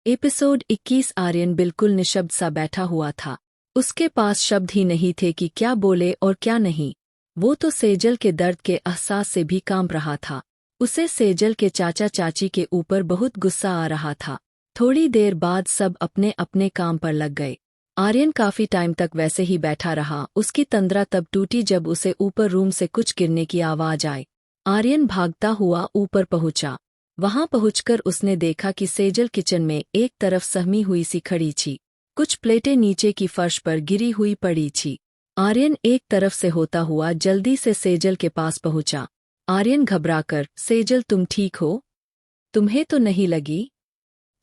Episode 21। Aryan बिल्कुल निशब्द सा बैठा हुआ था। उसके पास शब्द ही नहीं थे कि क्या बोले और क्या नहीं। वो तो सेजल के दर्द के एहसास से भी कांप रहा था। उसे सेजल के चाचा चाची के ऊपर बहुत गुस्सा आ रहा था। थोड़ी देर बाद सब अपने अपने काम पर लग गए। आर्यन काफी टाइम तक वैसे ही बैठा रहा। उसकी तंद्रा तब टूटी जब उसे ऊपर रूम से कुछ गिरने की आवाज आई। आर्यन भागता हुआ ऊपर पहुंचा। वहां पहुंचकर उसने देखा कि सेजल किचन में एक तरफ सहमी हुई सी खड़ी थी। कुछ प्लेटें नीचे की फर्श पर गिरी हुई पड़ी थी। आर्यन एक तरफ से होता हुआ जल्दी से सेजल के पास पहुंचा। आर्यन घबराकर, सेजल तुम ठीक हो? तुम्हें तो नहीं लगी?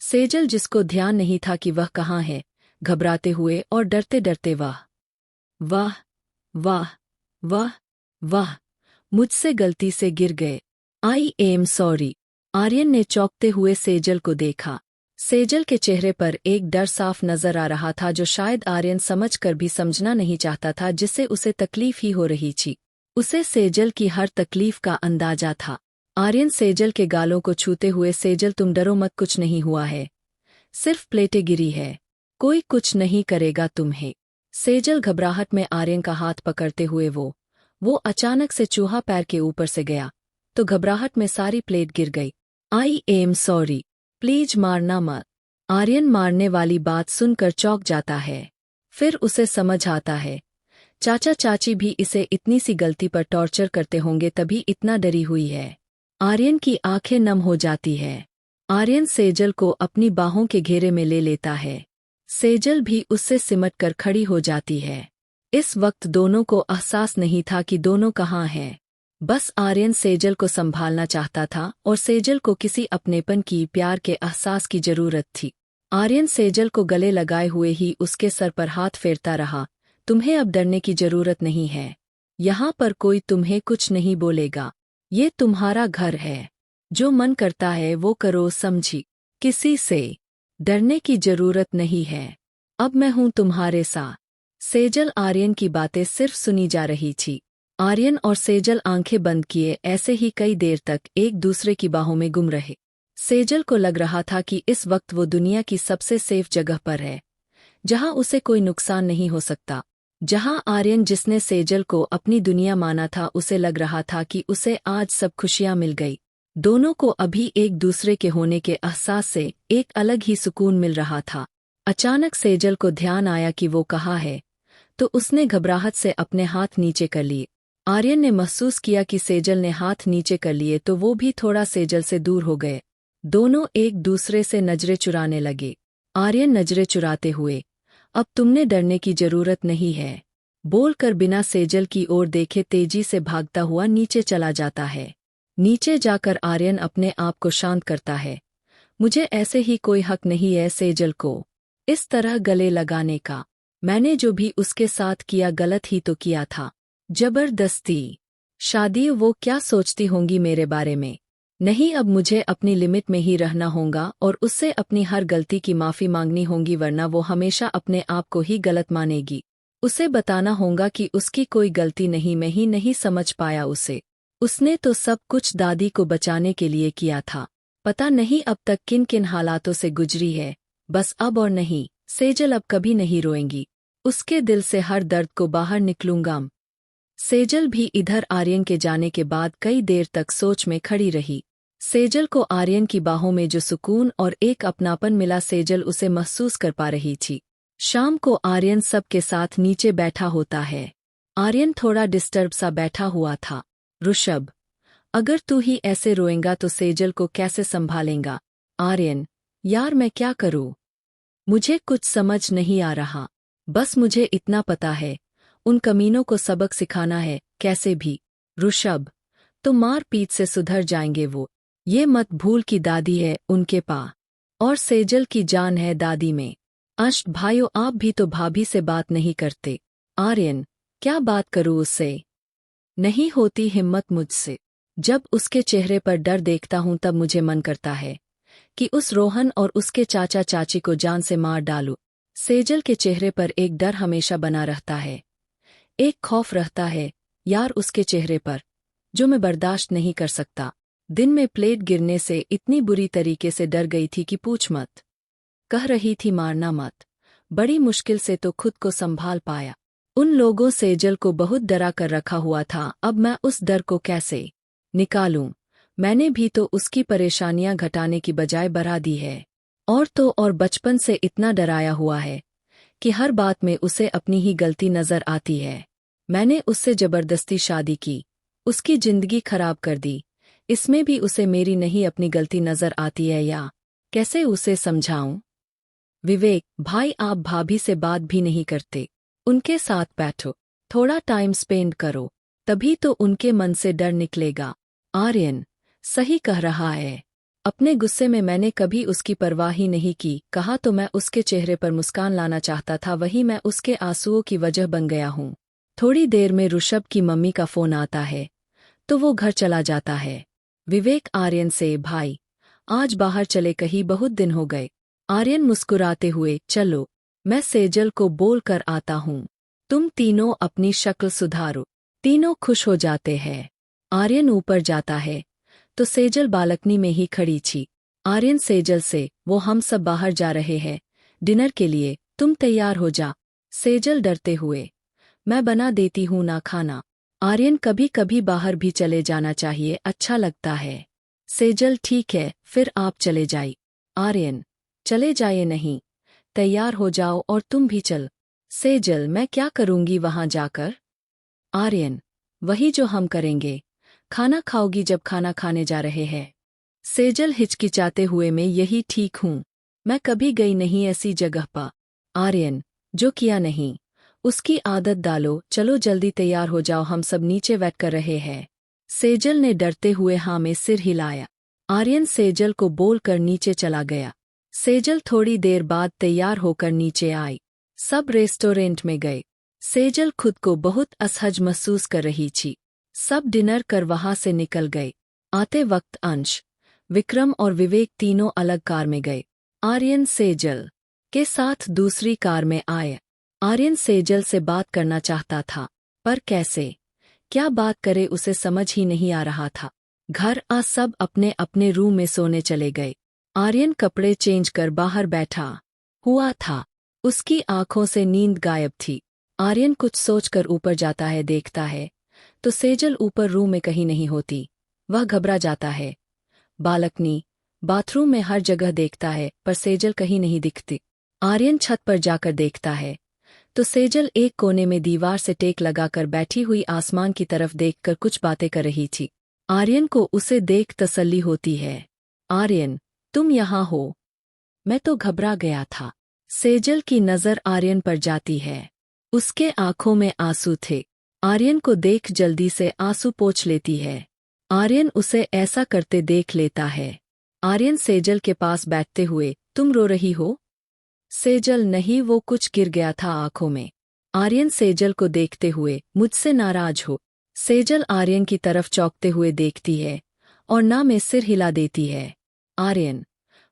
सेजल, जिसको ध्यान नहीं था कि वह कहाँ है, घबराते हुए और डरते डरते वाह वाह वाह वाह वाह, मुझसे गलती से गिर गए। I am sorry. आर्यन ने चौंकते हुए सेजल को देखा। सेजल के चेहरे पर एक डर साफ नजर आ रहा था जो शायद आर्यन समझकर भी समझना नहीं चाहता था, जिससे उसे तकलीफ ही हो रही थी। उसे सेजल की हर तकलीफ का अंदाजा था। आर्यन सेजल के गालों को छूते हुए, सेजल तुम डरो मत, कुछ नहीं हुआ है, सिर्फ प्लेटें गिरी है, कोई कुछ नहीं करेगा तुम्हें। सेजल घबराहट में आर्यन का हाथ पकड़ते हुए वो अचानक से चूहा पैर के ऊपर से गया तो घबराहट में सारी प्लेट गिर गई। आई एम सॉरी, प्लीज मारना मत। आर्यन मारने वाली बात सुनकर चौंक जाता है। फिर उसे समझ आता है, चाचा चाची भी इसे इतनी सी गलती पर टॉर्चर करते होंगे, तभी इतना डरी हुई है। आर्यन की आंखें नम हो जाती है। आर्यन सेजल को अपनी बाहों के घेरे में ले लेता है। सेजल भी उससे सिमट कर खड़ी हो जाती है। इस वक्त दोनों को एहसास नहीं था कि दोनों कहाँ हैं। बस आर्यन सेजल को संभालना चाहता था और सेजल को किसी अपनेपन की, प्यार के एहसास की जरूरत थी। आर्यन सेजल को गले लगाए हुए ही उसके सर पर हाथ फेरता रहा। तुम्हें अब डरने की जरूरत नहीं है। यहाँ पर कोई तुम्हें कुछ नहीं बोलेगा। ये तुम्हारा घर है। जो मन करता है वो करो, समझी? किसी से डरने की जरूरत नहीं है। अब मैं हूँ तुम्हारे साथ। सेजल आर्यन की बातें सिर्फ सुनी जा रही थी। आर्यन और सेजल आंखें बंद किए ऐसे ही कई देर तक एक दूसरे की बाहों में गुम रहे। सेजल को लग रहा था कि इस वक्त वो दुनिया की सबसे सेफ जगह पर है, जहां उसे कोई नुकसान नहीं हो सकता। जहां आर्यन, जिसने सेजल को अपनी दुनिया माना था, उसे लग रहा था कि उसे आज सब खुशियां मिल गई। दोनों को अभी एक दूसरे के होने के एहसास से एक अलग ही सुकून मिल रहा था। अचानक सेजल को ध्यान आया कि वो कहाँ है, तो उसने घबराहट से अपने हाथ नीचे कर लिए। आर्यन ने महसूस किया कि सेजल ने हाथ नीचे कर लिए तो वो भी थोड़ा सेजल से दूर हो गए। दोनों एक दूसरे से नजरें चुराने लगे। आर्यन नजरें चुराते हुए, अब तुमने डरने की जरूरत नहीं है, बोलकर बिना सेजल की ओर देखे तेजी से भागता हुआ नीचे चला जाता है। नीचे जाकर आर्यन अपने आप को शांत करता है। मुझे ऐसे ही कोई हक नहीं है सेजल को इस तरह गले लगाने का। मैंने जो भी उसके साथ किया गलत ही तो किया था, जबरदस्ती। शादी, वो क्या सोचती होंगी मेरे बारे में? नहीं, अब मुझे अपनी लिमिट में ही रहना होगा और उससे अपनी हर गलती की माफी मांगनी होगी, वरना वो हमेशा अपने आप को ही गलत मानेगी। उसे बताना होगा कि उसकी कोई गलती नहीं, मैं ही नहीं समझ पाया उसे। उसने तो सब कुछ दादी को बचाने के लिए किया था। पता नहीं अब तक किन किन हालातों से गुजरी है। बस अब और नहीं, सेजल अब कभी नहीं रोएंगी। उसके दिल से हर दर्द को बाहर निकलूंगा। सेजल भी इधर आर्यन के जाने के बाद कई देर तक सोच में खड़ी रही। सेजल को आर्यन की बाहों में जो सुकून और एक अपनापन मिला, सेजल उसे महसूस कर पा रही थी। शाम को आर्यन सबके साथ नीचे बैठा होता है। आर्यन थोड़ा डिस्टर्ब सा बैठा हुआ था। ऋषभ, अगर तू ही ऐसे रोएगा तो सेजल को कैसे संभालेगा? आर्यन, यार मैं क्या करूं? मुझे कुछ समझ नहीं आ रहा। बस मुझे इतना पता है, उन कमीनों को सबक सिखाना है, कैसे भी। ऋषभ, तो मार पीट से सुधर जाएंगे वो, ये मत भूल कि दादी है उनके पास और सेजल की जान है दादी में। अष्ट भाइयों, आप भी तो भाभी से बात नहीं करते। आर्यन, क्या बात करूं उससे? नहीं होती हिम्मत मुझसे। जब उसके चेहरे पर डर देखता हूं तब मुझे मन करता है कि उस रोहन और उसके चाचा चाची को जान से मार डालूं। सेजल के चेहरे पर एक डर हमेशा बना रहता है, एक खौफ रहता है यार उसके चेहरे पर, जो मैं बर्दाश्त नहीं कर सकता। दिन में प्लेट गिरने से इतनी बुरी तरीके से डर गई थी कि पूछ मत। कह रही थी मारना मत। बड़ी मुश्किल से तो खुद को संभाल पाया। उन लोगों सेजल को बहुत डरा कर रखा हुआ था, अब मैं उस डर को कैसे निकालूं? मैंने भी तो उसकी परेशानियां घटाने की बजाय बढ़ा दी है। और तो और बचपन से इतना डराया हुआ है कि हर बात में उसे अपनी ही गलती नजर आती है। मैंने उससे जबरदस्ती शादी की, उसकी जिंदगी खराब कर दी, इसमें भी उसे मेरी नहीं अपनी गलती नजर आती है, या कैसे उसे समझाऊं? विवेक भाई, आप भाभी से बात भी नहीं करते। उनके साथ बैठो, थोड़ा टाइम स्पेंड करो, तभी तो उनके मन से डर निकलेगा। आर्यन सही कह रहा है। अपने गुस्से में मैंने कभी उसकी परवाह ही नहीं की। कहा तो मैं उसके चेहरे पर मुस्कान लाना चाहता था, वही मैं उसके आंसुओं की वजह बन गया हूँ। थोड़ी देर में ऋषभ की मम्मी का फोन आता है तो वो घर चला जाता है। विवेक आर्यन से, भाई आज बाहर चले, कहीं बहुत दिन हो गए। आर्यन मुस्कुराते हुए, चलो मैं सेजल को बोल कर आता हूँ, तुम तीनों अपनी शक्ल सुधारो। तीनों खुश हो जाते हैं। आर्यन ऊपर जाता है तो सेजल बालकनी में ही खड़ी थी। आर्यन सेजल से, वो हम सब बाहर जा रहे हैं डिनर के लिए, तुम तैयार हो जा। सेजल डरते हुए, मैं बना देती हूँ ना खाना। आर्यन कभी कभी बाहर भी चले जाना चाहिए, अच्छा लगता है। सेजल ठीक है, फिर आप चले जाइए। आर्यन चले जाइए नहीं, तैयार हो जाओ और तुम भी चल। सेजल मैं क्या करूंगी वहां जाकर? आर्यन वही जो हम करेंगे। खाना खाओगी जब खाना खाने जा रहे हैं। सेजल हिचकिचाते हुए, मैं यही ठीक हूँ, मैं कभी गई नहीं ऐसी जगह पर। आर्यन जो किया नहीं उसकी आदत डालो, चलो जल्दी तैयार हो जाओ, हम सब नीचे बैठ कर रहे हैं। सेजल ने डरते हुए हाँ में सिर हिलाया। आर्यन सेजल को बोलकर नीचे चला गया। सेजल थोड़ी देर बाद तैयार होकर नीचे आई। सब रेस्टोरेंट में गए। सेजल खुद को बहुत असहज महसूस कर रही थी। सब डिनर कर वहां से निकल गए। आते वक्त अंश, विक्रम और विवेक तीनों अलग कार में गए। आर्यन सेजल के साथ दूसरी कार में आए। आर्यन सेजल से बात करना चाहता था, पर कैसे, क्या बात करे उसे समझ ही नहीं आ रहा था। घर आ सब अपने अपने रूम में सोने चले गए। आर्यन कपड़े चेंज कर बाहर बैठा हुआ था। उसकी आंखों से नींद गायब थी। आर्यन कुछ सोचकर ऊपर जाता है, देखता है तो सेजल ऊपर रूम में कहीं नहीं होती। वह घबरा जाता है। बालकनी, बाथरूम में हर जगह देखता है पर सेजल कहीं नहीं दिखती। आर्यन छत पर जाकर देखता है तो सेजल एक कोने में दीवार से टेक लगाकर बैठी हुई आसमान की तरफ देखकर कुछ बातें कर रही थी। आर्यन को उसे देख तसल्ली होती है। आर्यन तुम यहाँ हो, मैं तो घबरा गया था। सेजल की नज़र आर्यन पर जाती है। उसके आंखों में आंसू थे। आर्यन को देख जल्दी से आंसू पोंछ लेती है। आर्यन उसे ऐसा करते देख लेता है। आर्यन सेजल के पास बैठते हुए, तुम रो रही हो? सेजल नहीं, वो कुछ गिर गया था आंखों में। आर्यन सेजल को देखते हुए, मुझसे नाराज हो? सेजल आर्यन की तरफ चौंकते हुए देखती है और ना में सिर हिला देती है। आर्यन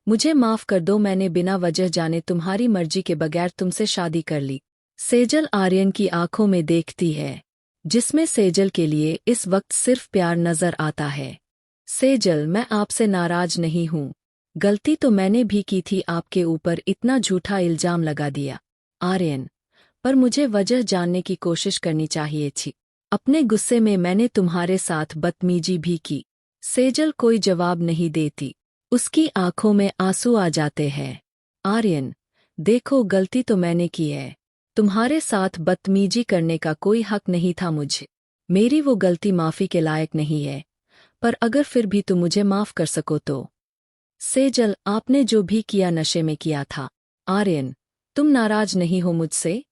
मुझे माफ कर दो, मैंने बिना वजह जाने तुम्हारी मर्जी के बगैर तुमसे शादी कर ली। सेजल आर्यन की आंखों में देखती है, जिसमें सेजल के लिए इस वक्त सिर्फ प्यार नजर आता है। सेजल मैं आपसे नाराज नहीं हूँ, गलती तो मैंने भी की थी, आपके ऊपर इतना झूठा इल्जाम लगा दिया। आर्यन पर मुझे वजह जानने की कोशिश करनी चाहिए थी। अपने गुस्से में मैंने तुम्हारे साथ बदतमीजी भी की। सेजल कोई जवाब नहीं देती। उसकी आंखों में आंसू आ जाते हैं। आर्यन देखो, गलती तो मैंने की है, तुम्हारे साथ बदतमीजी करने का कोई हक नहीं था मुझे। मेरी वो गलती माफी के लायक नहीं है, पर अगर फिर भी तुम मुझे माफ कर सको तो। सेजल आपने जो भी किया नशे में किया था। आर्यन तुम नाराज नहीं हो मुझसे?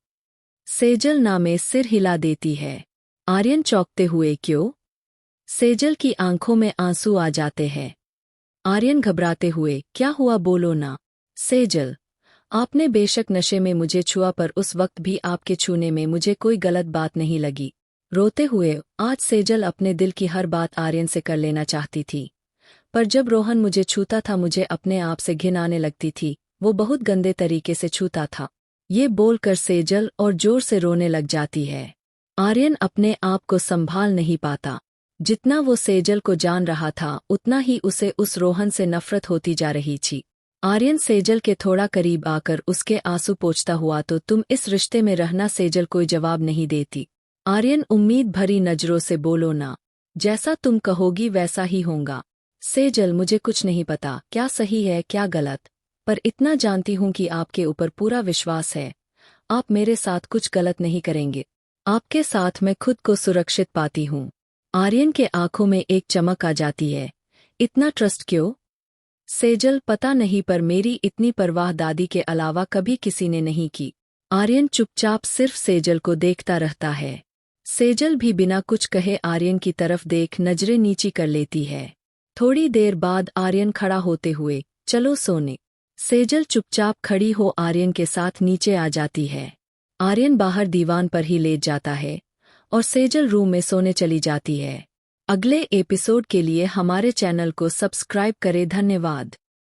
सेजल ना में सिर हिला देती है। आर्यन चौंकते हुए, क्यों? सेजल की आंखों में आंसू आ जाते हैं। आर्यन घबराते हुए, क्या हुआ बोलो ना। सेजल आपने बेशक नशे में मुझे छुआ, पर उस वक्त भी आपके छूने में मुझे कोई गलत बात नहीं लगी। रोते हुए, आज सेजल अपने दिल की हर बात आर्यन से कर लेना चाहती थी, पर जब रोहन मुझे छूता था मुझे अपने आप से घिन आने लगती थी, वो बहुत गंदे तरीके से छूता था। ये बोलकर सेजल और जोर से रोने लग जाती है। आर्यन अपने आप को संभाल नहीं पाता। जितना वो सेजल को जान रहा था उतना ही उसे उस रोहन से नफरत होती जा रही थी। आर्यन सेजल के थोड़ा करीब आकर उसके आंसू पोंछता हुआ, तो तुम इस रिश्ते में रहना? सेजल कोई जवाब नहीं देती। आर्यन उम्मीद भरी नजरों से, बोलो ना, जैसा तुम कहोगी वैसा ही होगा। सेजल, मुझे कुछ नहीं पता क्या सही है क्या गलत, पर इतना जानती हूं कि आपके ऊपर पूरा विश्वास है। आप मेरे साथ कुछ गलत नहीं करेंगे। आपके साथ मैं खुद को सुरक्षित पाती हूं। आर्यन के आंखों में एक चमक आ जाती है। इतना ट्रस्ट क्यों? सेजल, पता नहीं, पर मेरी इतनी परवाह दादी के अलावा कभी किसी ने नहीं की। आर्यन चुपचाप सिर्फ सेजल को देखता रहता है। सेजल भी बिना कुछ कहे आर्यन की तरफ देख नजरें नीची कर लेती है। थोड़ी देर बाद आर्यन खड़ा होते हुए, चलो सोने। सेजल चुपचाप खड़ी हो आर्यन के साथ नीचे आ जाती है। आर्यन बाहर दीवान पर ही लेट जाता है और सेजल रूम में सोने चली जाती है। अगले एपिसोड के लिए हमारे चैनल को सब्सक्राइब करें। धन्यवाद।